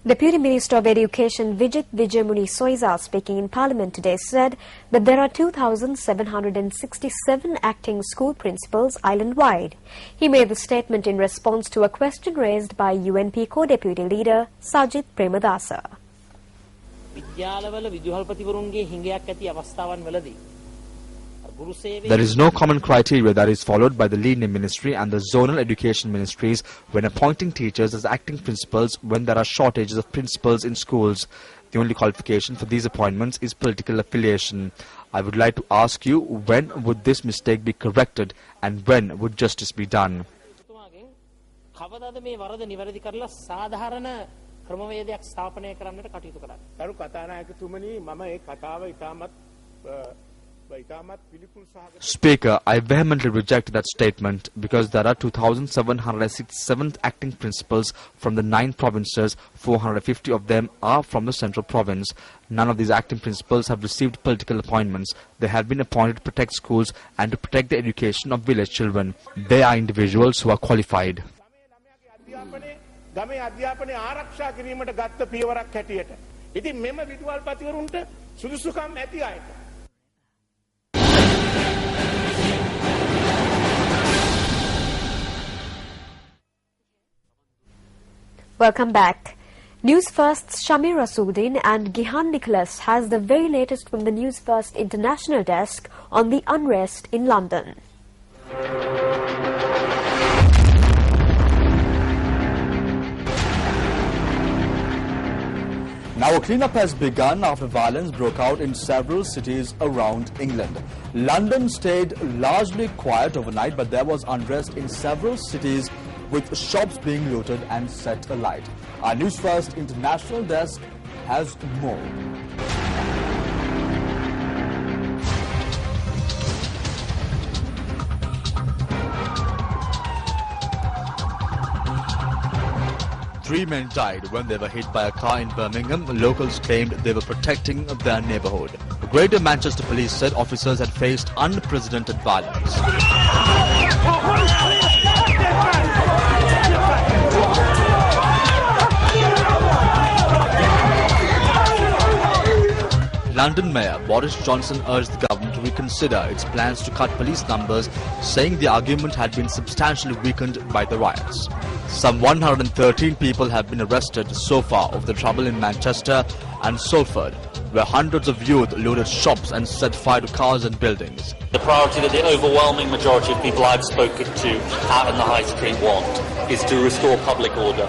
Deputy Minister of Education Vijit Vijayamuni Soiza, speaking in Parliament today, said that there are 2,767 acting school principals island-wide. He made the statement in response to a question raised by UNP co-deputy leader Sajith Premadasa. There is no common criteria that is followed by the Linear Ministry and the zonal education ministries when appointing teachers as acting principals when there are shortages of principals in schools. The only qualification for these appointments is political affiliation. I would like to ask you, when would this mistake be corrected and when would justice be done? Speaker, I vehemently reject that statement because there are 2,767 acting principals from the 9 provinces. 450 of them are from the central province. None of these acting principals have received political appointments. They have been appointed to protect schools and to protect the education of village children. They are individuals who are qualified. Welcome back. News First's Shamir Rasuddin and Gihan Nicholas has the very latest from the News First International Desk on the unrest in London. Now a cleanup has begun after violence broke out in several cities around England. London stayed largely quiet overnight, but there was unrest in several cities with shops being looted and set alight. Our News First International Desk has more. Three men died when they were hit by a car in Birmingham. Locals claimed they were protecting their neighbourhood. The Greater Manchester Police said officers had faced unprecedented violence. London Mayor Boris Johnson urged the government to reconsider its plans to cut police numbers, saying the argument had been substantially weakened by the riots. Some 113 people have been arrested so far over the trouble in Manchester and Salford, where hundreds of youth looted shops and set fire to cars and buildings. The priority that the overwhelming majority of people I've spoken to out in the high street want is to restore public order.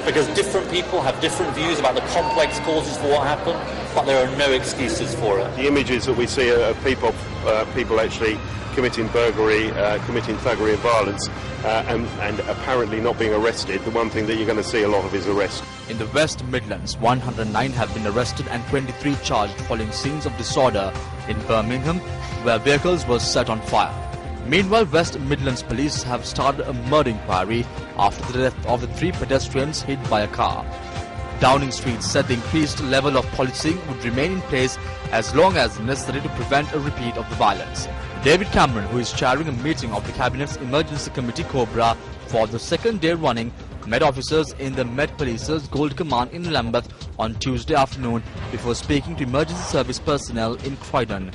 Because different people have different views about the complex causes for what happened, but there are no excuses for it. The images that we see of people actually committing burglary, committing thuggery and violence, and apparently not being arrested, the one thing that you're going to see a lot of is arrests. In the West Midlands, 109 have been arrested and 23 charged following scenes of disorder in Birmingham, where vehicles were set on fire. Meanwhile, West Midlands Police have started a murder inquiry after the death of the 3 pedestrians hit by a car. Downing Street said the increased level of policing would remain in place as long as necessary to prevent a repeat of the violence. David Cameron, who is chairing a meeting of the Cabinet's Emergency Committee Cobra for the second day running, met officers in the Met Police's Gold Command in Lambeth on Tuesday afternoon before speaking to emergency service personnel in Croydon.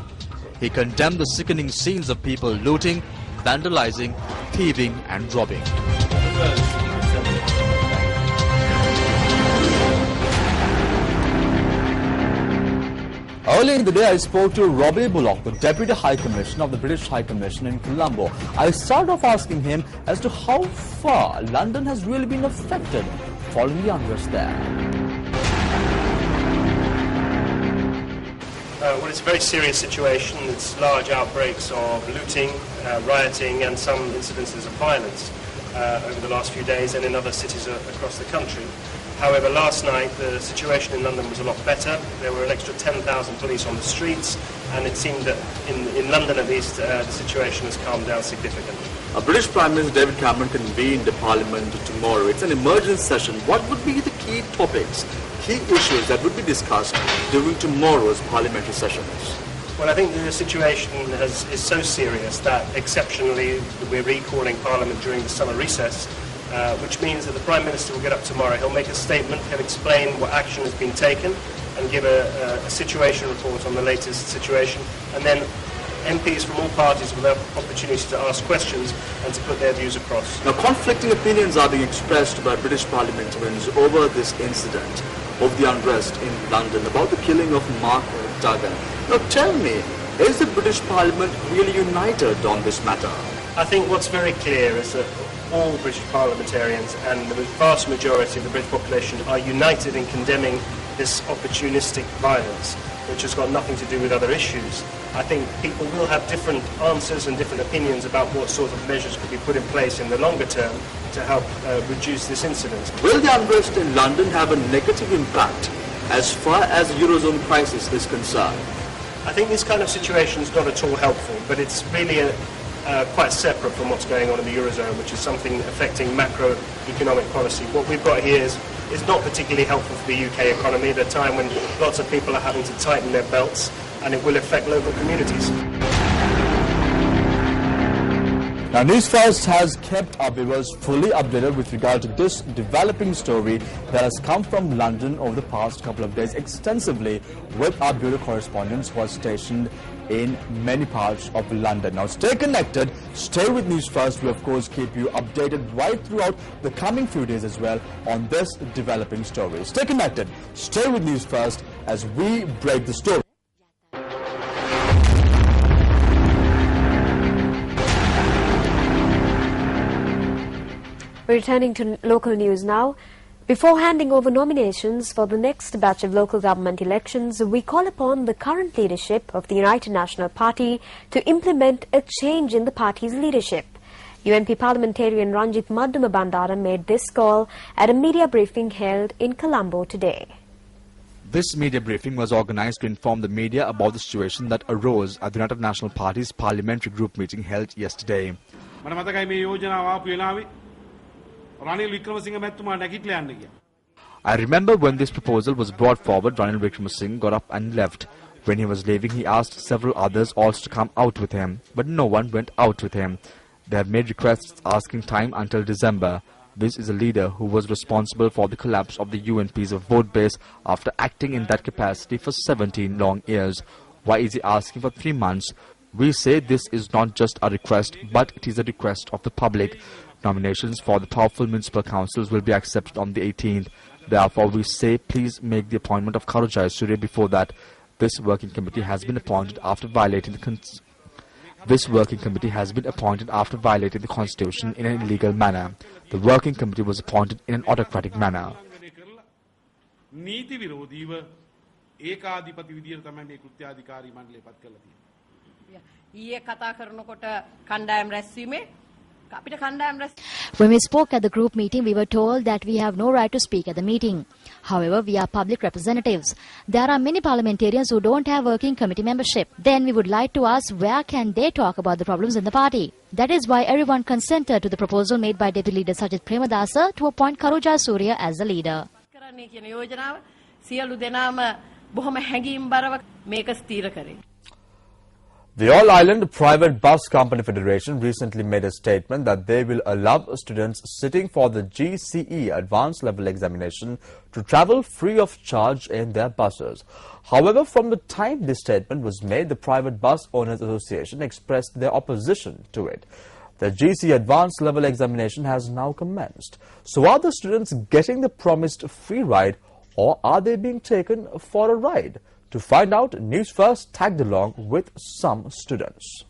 He condemned the sickening scenes of people looting, vandalizing, thieving and robbing. Earlier in the day, I spoke to Robbie Bullock, the Deputy High Commissioner of the British High Commission in Colombo. I started off asking him as to how far London has really been affected following the unrest there. Well, it's a very serious situation. It's large outbreaks of looting, rioting and some incidences of violence over the last few days and in other cities across the country. However, last night the situation in London was a lot better. There were an extra 10,000 police on the streets, and it seemed that in London at least the situation has calmed down significantly. British Prime Minister David Cameron convened the Parliament tomorrow. It's an emergency session. What would be the key topics, key issues that would be discussed during tomorrow's parliamentary sessions? Well, I think the situation is so serious that exceptionally we're recalling Parliament during the summer recess which means that the Prime Minister will get up tomorrow. He'll make a statement, he'll explain what action has been taken and give a situation report on the latest situation, and then MPs from all parties will have opportunity to ask questions and to put their views across. Now, conflicting opinions are being expressed by British parliamentarians over this incident of the unrest in London about the killing of Mark Duggan. Now, tell me, is the British Parliament really united on this matter? I think what's very clear is that all British parliamentarians and the vast majority of the British population are united in condemning this opportunistic violence, which has got nothing to do with other issues. I think people will have different answers and different opinions about what sort of measures could be put in place in the longer term to help reduce this incident. Will the unrest in London have a negative impact as far as the Eurozone crisis is concerned? I think this kind of situation is not at all helpful, but it's really quite separate from what's going on in the Eurozone, which is something affecting macroeconomic policy. What we've got here is not particularly helpful for the UK economy at a time when lots of people are having to tighten their belts, and it will affect local communities. Now, News First has kept our viewers fully updated with regard to this developing story that has come from London over the past couple of days extensively with our bureau correspondents who are stationed in many parts of London. Now, stay connected, stay with News First. We, of course, keep you updated right throughout the coming few days as well on this developing story. Stay connected, stay with News First as we break the story. Returning to local news now. Before handing over nominations for the next batch of local government elections, we call upon the current leadership of the United National Party to implement a change in the party's leadership. UNP parliamentarian Ranjith Madduma Bandara made this call at a media briefing held in Colombo today. This media briefing was organized to inform the media about the situation that arose at the United National Party's parliamentary group meeting held yesterday. I remember when this proposal was brought forward, Ranil Wickremesinghe got up and left. When he was leaving, he asked several others also to come out with him, but no one went out with him. They have made requests asking time until December. This is a leader who was responsible for the collapse of the UNP's vote base after acting in that capacity for 17 long years. Why is he asking for 3 months? We say this is not just a request, but it is a request of the public. Nominations for the powerful municipal councils will be accepted on the 18th. Therefore, we say please make the appointment of Kharu Jayasuriya before that. This working committee has been appointed after violating the constitution in an illegal manner. The working committee was appointed in an autocratic manner. When we spoke at the group meeting, we were told that we have no right to speak at the meeting. However, we are public representatives. There are many parliamentarians who don't have working committee membership. Then we would like to ask where can they talk about the problems in the party. That is why everyone consented to the proposal made by Deputy Leader Sajith Premadasa to appoint Kharu Jayasuriya as the leader. The All Ireland Private Bus Company Federation recently made a statement that they will allow students sitting for the GCE Advanced Level Examination to travel free of charge in their buses. However, from the time this statement was made, the Private Bus Owners Association expressed their opposition to it. The GCE Advanced Level Examination has now commenced. So are the students getting the promised free ride, or are they being taken for a ride? To find out, News First tagged along with some students.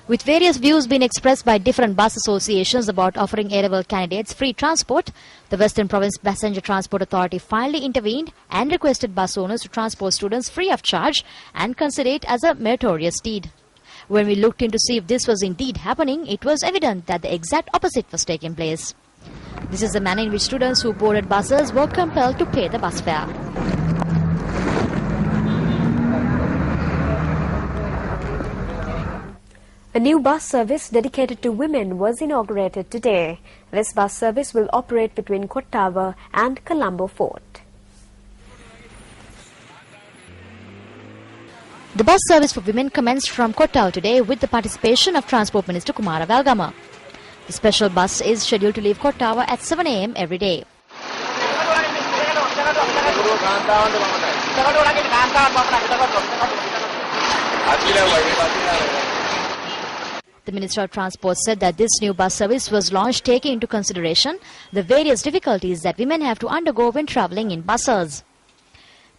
With various views being expressed by different bus associations about offering A-level candidates free transport, the Western Province Passenger Transport Authority finally intervened and requested bus owners to transport students free of charge and consider it as a meritorious deed. When we looked in to see if this was indeed happening, it was evident that the exact opposite was taking place. This is the manner in which students who boarded buses were compelled to pay the bus fare. A new bus service dedicated to women was inaugurated today. This bus service will operate between Kottawa and Colombo Fort. The bus service for women commenced from Kottawa today with the participation of Transport Minister Kumara Valgama. The special bus is scheduled to leave Kottawa at 7 a.m. every day. The Minister of Transport said that this new bus service was launched taking into consideration the various difficulties that women have to undergo when travelling in buses.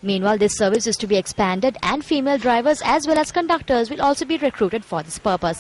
Meanwhile, this service is to be expanded and female drivers as well as conductors will also be recruited for this purpose.